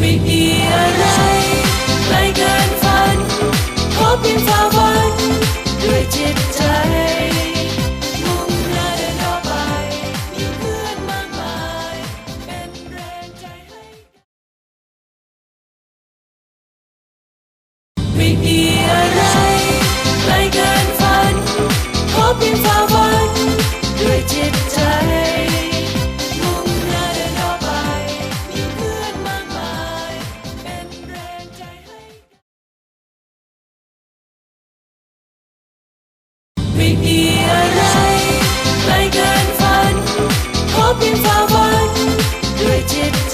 ไม่มีอะไรไกลเกินฝันขอเพียงฝ่าฟันด้วยจิตใจมุ่งหน้าเดินต่อไปมีเพื่อนมากมายเป็นแรงใจให้ไม่มีอะไรไกลเกินฝันขอเพียงฝ่าฟันด้วยจิตใจมุ่งหน้าเดินต่อไปมีเพื่อนมากมายเป็นแรงใจให้ไม่มีอะไรไกลเกินฝันขอเพียงฝ่าฟันด้วยจิตใจ